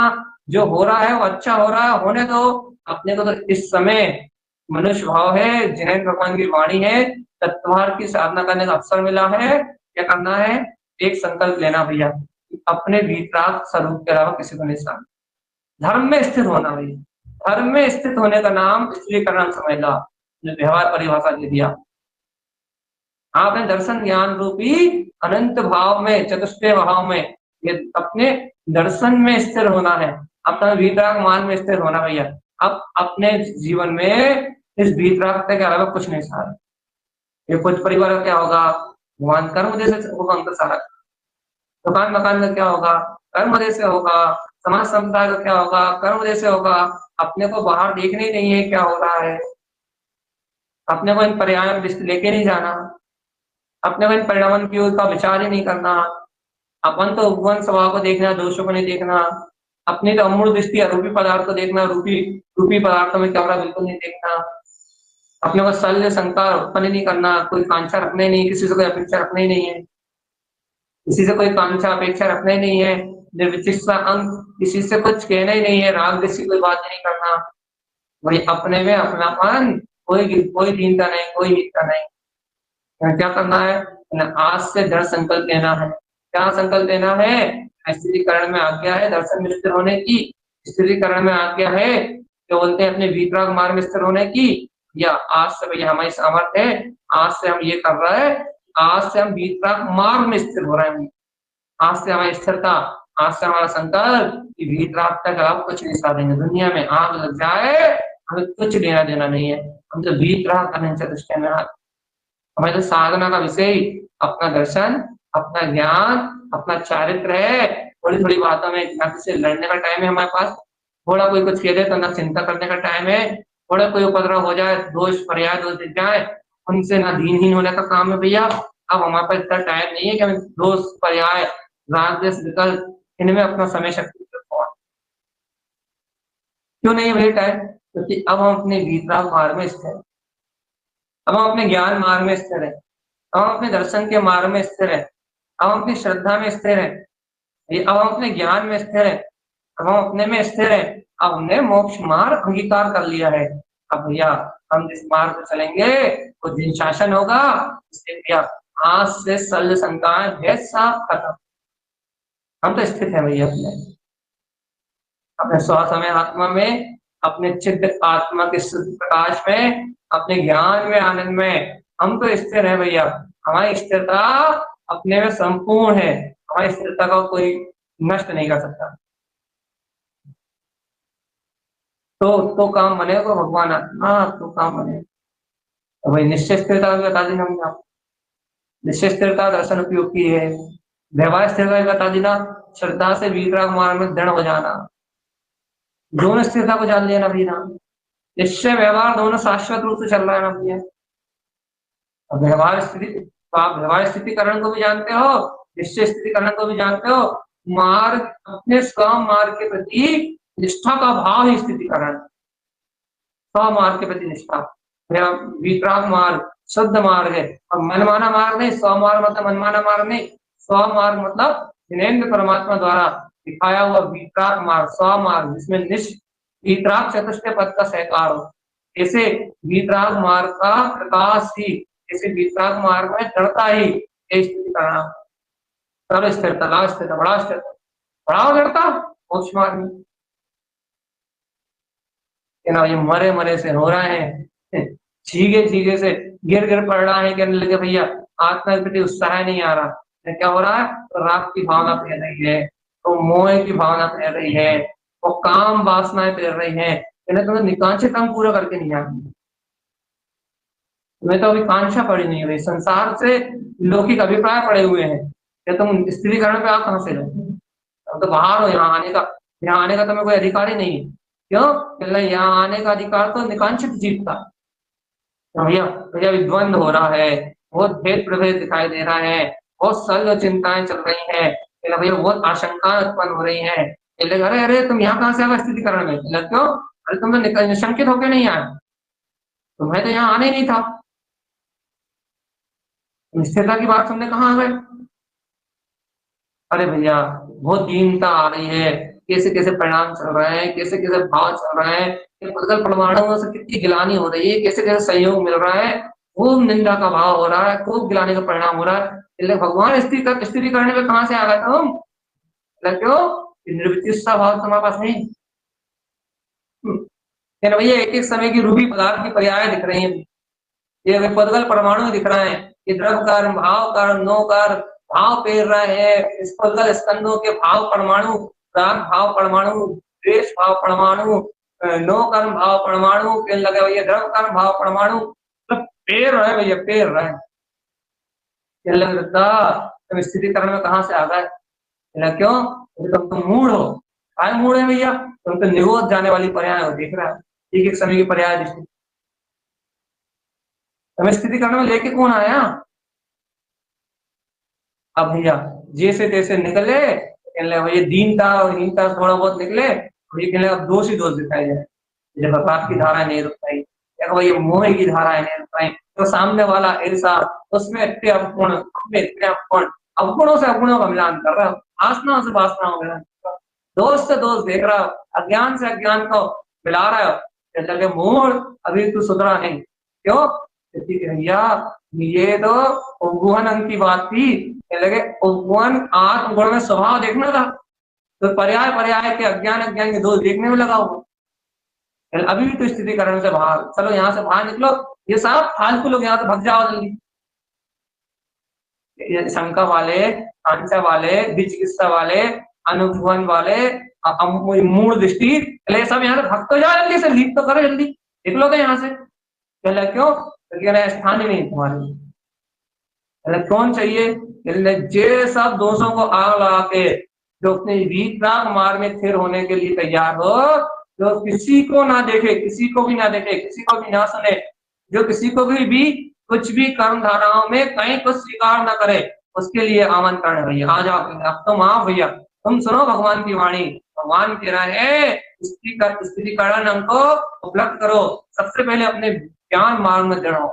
जो हो रहा है वो अच्छा हो रहा है, होने दो। अपने को तो इस समय मनुष्य भाव है, जैन भगवान की वाणी है, तत्वार की साधना करने का अवसर मिला है। क्या करना है? एक संकल्प लेना भैया, अपने भीतराग स्वरूप के अलावा किसी को नहीं जानना। धर्म में स्थित होना भैया, धर्म में स्थित होने का नाम स्त्रीकरण समझना, जो व्यवहार परिभाषा दे दिया। आपने दर्शन ज्ञान रूपी अनंत भाव में, चतुष्टय भाव में, ये अपने दर्शन में स्थिर होना है, अपना भीतराग मान में स्थिर होना भैया। अब अपने जीवन में इस भीतरागता के अलावा कुछ नहीं सारा। ये कुछ परिवार का क्या होगा? भगवान कर्म जैसे होगा उनका सारा। दुकान मकान का क्या होगा? कर्म जैसे होगा। समाज समुदाय का क्या होगा? कर्म जैसे होगा। अपने को बाहर देखने ही नहीं है क्या हो रहा है, अपने को इन पर्यायों में लेके नहीं जाना, अपने को इन परिणामों की ओर का विचार ही नहीं करना। अपन तो उपवन स्वभाव को देखना, दोषों को नहीं देखना। अपनी तो अमूल दृष्टि रूपी पदार्थ को देखना, रूपी रूपी पदार्थों में क्या हो रहा है बिल्कुल नहीं देखना। अपने को शल्य संकार उत्पन्न नहीं करना, कोई कांक्षा रखना ही नहीं, किसी से कोई अपेक्षा रखना ही नहीं है, किसी से कोई कांक्षा अपेक्षा रखना ही नहीं है। निर्विचिकित्सा अंग, किसी से कुछ कहना ही नहीं है, राग जैसी कोई बात नहीं करना। वही अपने में अपनापन, कोई कोई दीनता नहीं, कोई हीनता नहीं। क्या करना है? आज से दृढ़ संकल्प लेना है। क्या संकल्प लेना है? स्थिरीकरण में आज्ञा है दर्शन में स्थिर होने की, स्थिरीकरण में आज्ञा है जो बोलते हैं अपने भीतराग मार्ग में स्थिर होने की। या आज से भैया हमारी सामर्थ्य है, आज से हम ये कर रहे हैं, आज से हम भीतराग मार्ग में स्थिर हो रहे हैं। आज से हमारी स्थिरता, आज से हमारा संकल्प कि भीतराग तक आप कुछ नहीं साधेंगे, दुनिया में आग लग जाए हमें कुछ लेना देना नहीं है। हम तो भीतराग अनंत में हमारे तो साधना का विषय अपना दर्शन, अपना ज्ञान, अपना चारित्र है। थोड़ी थोड़ी बातों में ना किसी लड़ने का टाइम है हमारे पास, थोड़ा कोई कुछ कह दे तो ना चिंता करने का टाइम है, थोड़ा कोई उपद्रव हो जाए, दोष पर्याय दोष दिख जाए, उनसे ना दीनहीन होने का काम है भैया। अब हमारे पास इतना टाइम नहीं है कि हम दोष पर्याय राग देश विकल्प इनमें अपना समय शक्ति क्यों नहीं है भैया टाइम? क्योंकि अब हम अपने भीतराग मार्ग में स्थिर है, अब हम अपने ज्ञान मार्ग में स्थिर है, अब हम अपने दर्शन के मार्ग में स्थिर है, अब हम अपनी श्रद्धा में स्थिर है, अब हम अपने ज्ञान में स्थिर है, अब हम अपने में स्थिर है। अब हमने मोक्ष मार्ग अंगीकार कर लिया है। अब भैया हम जिस मार्ग पर चलेंगे वो दिन शासन होगा, इसलिए भैया आज से शल्य संकाय भेद साफ खत्म। हम तो स्थित है भैया अपने स्व समय आत्मा में, अपने चित्त आत्मा के शुद्ध प्रकाश में, अपने ज्ञान में, आनंद में हम तो स्थिर है भैया। हमारी स्थिरता अपने में संपूर्ण है, हमारी स्थिरता का कोई नष्ट नहीं कर सकता। तो काम बनेगा भगवान, हाँ तो काम बनेगा। तो भाई निश्चय स्थिरता भी बता देना हमने आपको, निश्चय स्थिरता दर्शन उपयोग की है। व्यवहार स्थिरता भी बता देना, श्रद्धा से वीतराग मार्ग में दृढ़ हो जाना, दोनों स्थिरता को जान लेना भैया। निश्चय व्यवहार दोनों शाश्वत रूप से चल रहा है ना भैया। अब व्यवहार स्थिति, तो आप व्यवहार स्थितिकरण को भी जानते हो, निश्चय स्थितिकरण को भी जानते हो। मार्ग, अपने स्व मार्ग के प्रति निष्ठा का भाव ही स्थितिकरण, स्व मार्ग के प्रति निष्ठा। मेरा वितराग मार्ग शुद्ध मार्ग है, और मनमाना मार्ग नहीं। स्व मार्ग मतलब मनमाना मार्ग नहीं, स्व मार्ग मतलब जिनेन्द्र परमात्मा द्वारा दिखाया हुआ वितराग मार्ग, स्व मार्ग जिसमें वितराग चतुष्टय पद का सहकार हो। ऐसे वितराग मार्ग का प्रकाश ही, ऐसे वितराग मार्ग में दृढ़ता ही स्थिति करना, सर्व स्थिरता, लाभ स्थिरता, बड़ा स्थिरता, बड़ा दृढ़ता मोक्ष मार्ग में। ना ये मरे मरे से हो रहे हैं, छीगे छीगे से गिर गिर पड़ रहा है, कहने लगे भैया आत्मा के प्रति उत्साह नहीं आ रहा। क्या हो रहा है? तो राग की भावना फैल रही है, तो मोह की भावना फैल रही है, वो काम वासनाएं फैल रही है। तुम्हें निकांक्षित काम पूरा करके नहीं आती, तुम्हें तो अभी कांक्षा पड़ी नहीं हुई, संसार से लौकिक अभिप्राय पड़े हुए हैं कि तुम स्त्रीकरण पे आप कहां से रहे? अब तो बाहर हो, यहाँ आने का, यहाँ आने का तुम्हें कोई अधिकार ही नहीं है। क्यों? यहाँ आने का अधिकार तो निकांक्षित जीव का। तो भैया भैया विद्वंद हो रहा है, बहुत भेद प्रभेद दिखाई दे रहा है, बहुत सरल चिंताएं चल रही है भैया, बहुत आशंका उत्पन्न हो रही है। अरे अरे तुम यहाँ कहाँ से आए स्थितिकरण में? क्यों? अरे तुम तो निशंकित होके नहीं आए, तुम्हें तो यहाँ आना ही नहीं था, स्थिरता की बात सुनने कहाँ आ गए? अरे भैया बहुत दीनता आ रही है, कैसे कैसे परिणाम चल रहे हैं, कैसे कैसे भाव चल रहे हैं, पदगल परमाणुओं से कितनी गिलानी हो रही है, कैसे कैसे सहयोग मिल रहा है, खूब निंदा का भाव हो रहा है, खूब गिलाने का परिणाम हो रहा है। इसलिए भगवान स्थिति करने में कहाँ से आ गए तुम? क्यों? निर्विचिष्टा भाव तुम्हारे पास नहीं। भैया एक एक समय की रूपी पदार्थ की पर्याय दिख रही है, ये पदगल परमाणु दिख रहे हैं, ये द्रव कारण भाव कारण नो कारण भाव पेर रहे हैं, इस पदगल स्कंदों के भाव परमाणु, राग भाव परमाणु, द्वेष भाव परमाणु, नो कर्म भाव परमाणु लगे भैया, द्रव कर्म भाव परमाणु, मतलब पेर रहे भैया, पेर रहे हैं। तुम स्थितिकरण में कहाँ से आ गए? क्यों? तुम तो मूड हो। काय मूड है भैया? तुम तो निरोध जाने वाली पर्याय हो, देख रहा है एक एक समय की पर्याय दृष्टि। तुम्हें स्थितिकरण में लेके कौन आया? अब भैया जैसे तैसे निकले, कहने भैया दीनता और हीनता थोड़ा बहुत निकले, ये कहने अब दोष ही दोष दिखाई जाए, जब पाप की धारा नहीं रुक पाई, भैया मोह की धाराएं नहीं रुक पाई, तो सामने वाला ऐसा, उसमें इतने अवगुण, उसमें इतने अवगुण, अवगुणों से अवगुणों का मिलान कर रहा है, वासना से वासना का मिलान कर रहा है, दोष से दोष देख रहा है, अज्ञान से अज्ञान को मिला रहा है, लगे मोह अभी तू सुधरा नहीं। क्यों? भैया ये तो उपगुहन अंग की बात थी, लगे उपगुहन आत्मगुण में स्वभाव देखना था, तो पर्याय पर्याय के अज्ञान अज्ञान के दोष देखने में लगा हुआ। अभी भी तो स्थितिकरण से बाहर, चलो यहाँ से बाहर निकलो, ये सब फालतू लोग यहाँ से भग जाओ जल्दी, ये शंका वाले, आंचा वाले, विचिकित्सा वाले, अनुभवन वाले, मूल दृष्टि, सब यहाँ से भग तो जाओ जल्दी से, लीक तो करो जल्दी, निकलो तो यहाँ से। क्यों? तो स्थान ही नहीं तुम्हारे, कौन चाहिए? जे सब दोषों को आग लगा के जो अपने वीतराग मार्ग में स्थिर होने के लिए तैयार हो, जो किसी को ना देखे, किसी को भी ना देखे, किसी को भी ना सुने, जो किसी को भी कुछ भी कर्म धाराओं में कहीं कुछ स्वीकार ना करे, उसके लिए आमंत्रण है भैया, आ जाओ अब तुम आओ भैया, तुम सुनो भगवान की वाणी। भगवान कह रहा है स्थितिकरण हमको उपलब्ध करो, सबसे पहले अपने ज्ञान मार्ग में दृढ़ हो,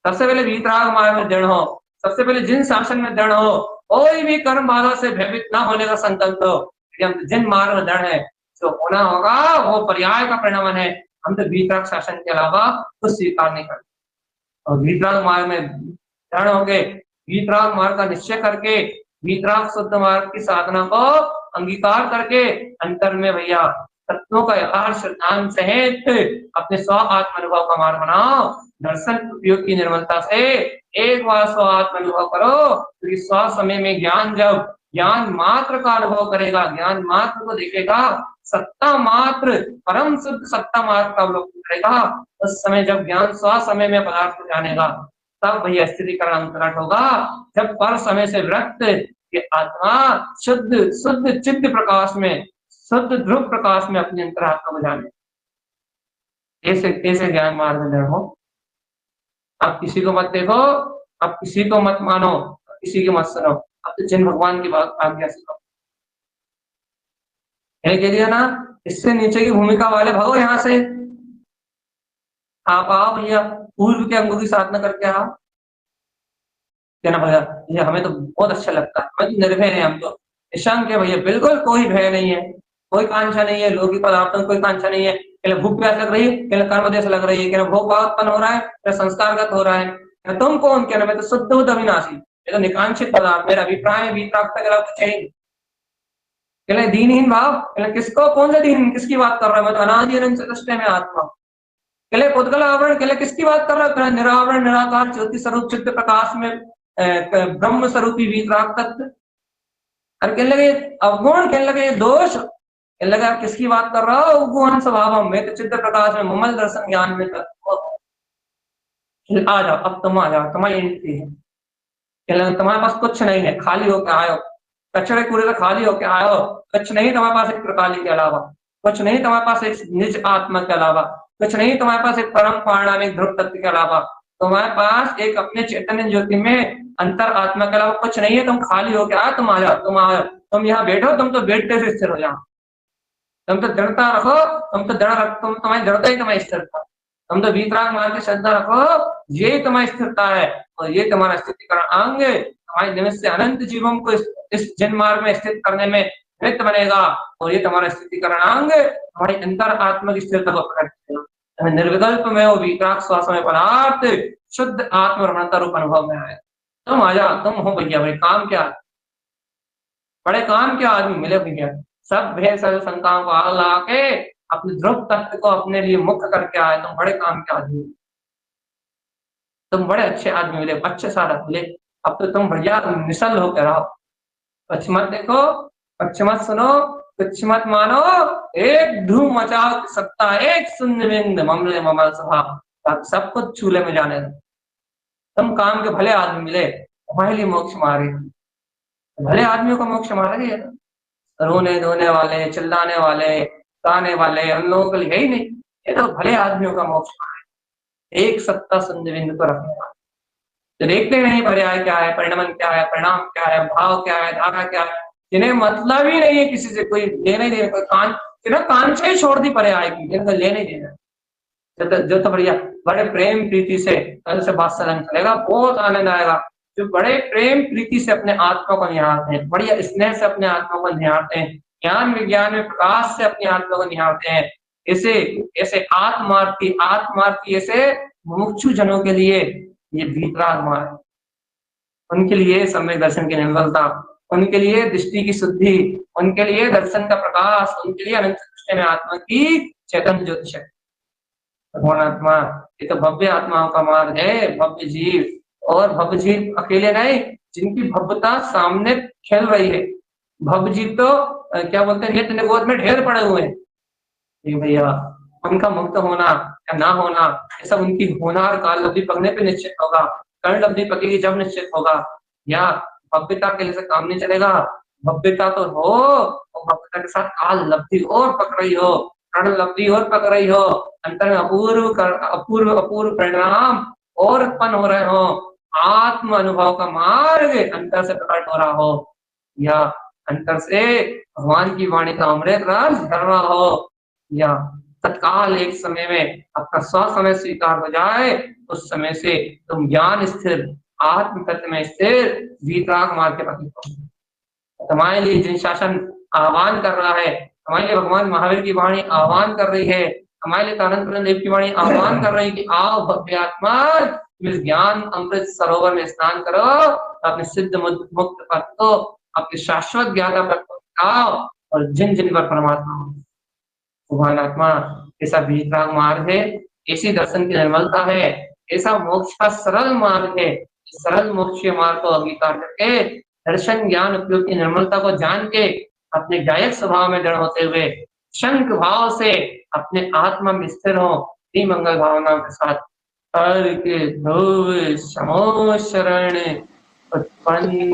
सबसे पहले वीतराग मार्ग में दृढ़ हो, सबसे पहले जिन शासन में दृढ़ हो, कोई भी कर्म बाधा से भयभीत ना होने का संकल्प हो, हम जिन मार्ग में दृढ़ है जो होना होगा वो पर्याय का परिणाम है, हम तो वीतराग शासन के अलावा कुछ स्वीकार नहीं करते, और वीतराग मार्ग में दृढ़ होंगे, वीतराग मार्ग का निश्चय करके, वीतराग शुद्ध मार्ग की साधना को अंगीकार करके अंतर में भैया तत्वों का यथार्थ सिद्धांत सहित अपने स्व आत्म अनुभव का मार्ग बनाओ। दर्शन उपयोग की निर्मलता से एक बार स्व आत्म अनुभव करो, क्योंकि स्व समय में ज्ञान जब ज्ञान मात्र का अनुभव करेगा, ज्ञान मात्र को देखेगा, सत्ता मात्र परम शुद्ध सत्ता मात्र का अवलोकन करेगा, उस समय जब ज्ञान स्व समय में पदार्थ को जानेगा, तब भैया स्थितिकरण अंतराट होगा, जब पर समय से विरक्त ये आत्मा शुद्ध शुद्ध चित्त प्रकाश में, शुद्ध ध्रुव प्रकाश में अपने अंतरात्मा को जाने, ऐसे ऐसे ज्ञान मार्ग में हो। आप किसी को मत देखो, आप किसी को मत मानो, किसी की मत सुनो, अब तो जिन भगवान की बात आज्ञा सुनो। कह दिया ना, इससे नीचे की भूमिका वाले भगो यहाँ से, आप आओ भैया, पूर्व के अंगों की साधना करके आओ। क्या ना भैया, ये हमें तो बहुत अच्छा लगता है, हमें तो निर्भय है, हम तो निशंक है भैया, बिल्कुल कोई भय नहीं है, कोई कांक्षा नहीं है, लौकिक पदार्थों कोई कांक्षा नहीं है, भूख प्यास लग रही है, कर्म देश लग रही है, भोग भाव उत्पन्न हो रहा है, संस्कारगत हो रहा है, तुम कौन? क्या मैं तो शुद्ध हूँ अविनाशी, ये तो निकांक्षित पदार्थ, मेरा अभिप्राय है वीतराग के अलावा चाहिए। दीनहीन भाव, किसको? कौन सा दीन, किसकी बात कर रहा है? मैं तो अनादि अनंत चतुष्टय में आत्मा। पुद्गल आवरण, किसकी बात कर रहा है? निरावरण निराकार ज्योति स्वरूप चित्त प्रकाश में ब्रह्म स्वरूपी वीतराग तत्व। और कहने लगे अवगुण, कहने लगे दोष, कहने लगे आप किसकी बात कर रहा हो? उपगुहन स्वभाव में तो चित्त प्रकाश में ममल दर्शन ज्ञान में आ जाओ, अब तुम आ जाओ, तुम्हारी एंट्री है। तुम्हारे पास कुछ नहीं है, खाली होके आयो, कचरे कूड़े से खाली होके आयो, कुछ नहीं तुम्हारे पास एक प्रकाली के अलावा, कुछ नहीं तुम्हारे पास एक निज आत्मा के अलावा, कुछ नहीं तुम्हारे पास एक परम पारणामिक ध्रुव तत्व के अलावा, तुम्हारे पास एक अपने चैतन्य ज्योति में अंतर आत्मा के अलावा कुछ नहीं है, तुम खाली होके आयो, तुम आ जाओ, तुम यहाँ बैठो, तुम तो बैठते से स्थिर हो जाओ, तुम तो दृढ़ता रखो, तुम तो दृढ़ रख, तुम तुम्हारी दृढ़ता ही तुम्हारी स्थिरता, तुम तो वीतराग मार्ग की श्रद्धा रखो, ये तुम्हारी स्थिरता है और ये तुम्हारा स्थितिकरण अंग तुम्हारे निमित्त से अनंत जीवों को इस जन मार्ग में स्थित करने में निमित्त बनेगा और ये तुम्हारा स्थितिकरण अंग हमारी अंतर आत्मा की स्थिरता को प्रकट करेगा। निर्विकल्प में वो वीतराग श्वास में पदार्थ शुद्ध आत्मरमणता रूप अनुभव में आए। तुम आ जाओ, तुम हो भैया, भाई काम क्या, बड़े काम क्या आदमी मिले भैया, सब भेद सर्व शंकाओं को आग लगा के अपने ध्रुव तत्व को अपने लिए मुक्त करके आए। तुम बड़े काम के आदमी, तुम बड़े अच्छे आदमी मिले, अच्छे साधक मिले। अब तो तुम बढ़िया निश्चल होकर रहो, पक्ष मत देखो, पक्ष मत सुनो, कुछ मत मानो, एक धूम मचाओ सत्ता, एक शून्य बिंद ममले ममल स्वभाव, सब कुछ चूल्हे में जाने दो। तुम काम के भले आदमी मिले, तुम्हारे लिए मोक्ष मार्ग, भले आदमियों का मोक्ष मार्ग है। रोने धोने वाले, चिल्लाने वाले, गाने वाले, उन लोगों के लिए ही नहीं, ये तो भले आदमियों का मोक्ष मार्ग, एक सत्ता शून्य बिंदु को रखने वाला। तो देखते नहीं पर्याय क्या है, परिणाम क्या है, परिणाम क्या है, भाव क्या है, धारा क्या है, जिन्हें मतलब ही नहीं है किसी से, कोई लेने नहीं देना, कोई कान से ही छोड़ दी पर्याय की, जिनको लेने देना। जो तो बढ़िया बड़े प्रेम प्रीति से कल से बात सलन चलेगा, बहुत आनंद आएगा। जो बड़े प्रेम प्रीति से अपने आत्मा को निहारते हैं, बढ़िया स्नेह से अपने आत्मा को निहारते हैं, ज्ञान विज्ञान में प्रकाश से अपनी आत्मा को निहारते हैं, ऐसे ऐसे आत्मार्थी ऐसे मुमुक्षु जनों के लिए ये वीतराग मार्ग, उनके लिए सम्यक दर्शन की निर्मलता, उनके लिए दृष्टि की शुद्धि, उनके लिए दर्शन का प्रकाश, उनके लिए अनंत दृष्टि में आत्मा की चैतन्य ज्योति शक्ति। भगवान आत्मा, ये तो भव्य आत्माओं का मार्ग है, भव्य जीव। और भव्य जीव अकेले नहीं, जिनकी भव्यता सामने खेल रही है। भव्य जीव तो क्या बोलते हैं, नित्य निगोद में ढेर पड़े हुए हैं भैया, उनका मुक्त होना या ना होना, ये सब उनकी होनार काल लब्धि पकने पे निश्चित होगा। कर्ण लब्धि पकेगी जब निश्चित होगा। या भव्यता के लिए काम नहीं चलेगा, भव्यता तो हो और भव्यता के साथ काल लब्धि और पक रही हो, कर्ण लब्धि और पक रही हो, अंतर में अपूर्व अपूर्व परिणाम और उत्पन्न हो रहे हो, आत्म अनुभव का मार्ग अंतर से प्रकट हो रहा हो, या अंतर से भगवान की वाणी का अमृत रस झर रहा हो, या तत्काल एक समय में आपका समय स्वीकार हो जाए, उस समय से तुम ज्ञान स्थिर आत्म तत्व में स्थिर वीतराग मार्ग के प्रति तुम्हारे लिए जिन शासन आह्वान कर रहा है, हमारे लिए भगवान महावीर की वाणी आह्वान कर रही है, हमारे लिए कानन देव की वाणी आह्वान कर रही है कि आओ भव्य आत्मा, इस ज्ञान अमृत सरोवर में स्नान करो, अपने सिद्ध मुक्त पद को, अपने शाश्वत ज्ञान पर और जिन जिन पर परमात्मा भगवान आत्मा, ऐसा वीतराग मार्ग है, ऐसी दर्शन की निर्मलता है, ऐसा मोक्ष का सरल मार्ग है। सरल मोक्ष मार्ग को अंगीकार करके दर्शन ज्ञान उपयोग की निर्मलता को जान के अपने गायक स्वभाव में दृढ़ होते हुए शंख भाव से अपने आत्मा में स्थिर हो, मंगल भावनाओं के साथ हर के ध्रुव समो शरण उत्पन्न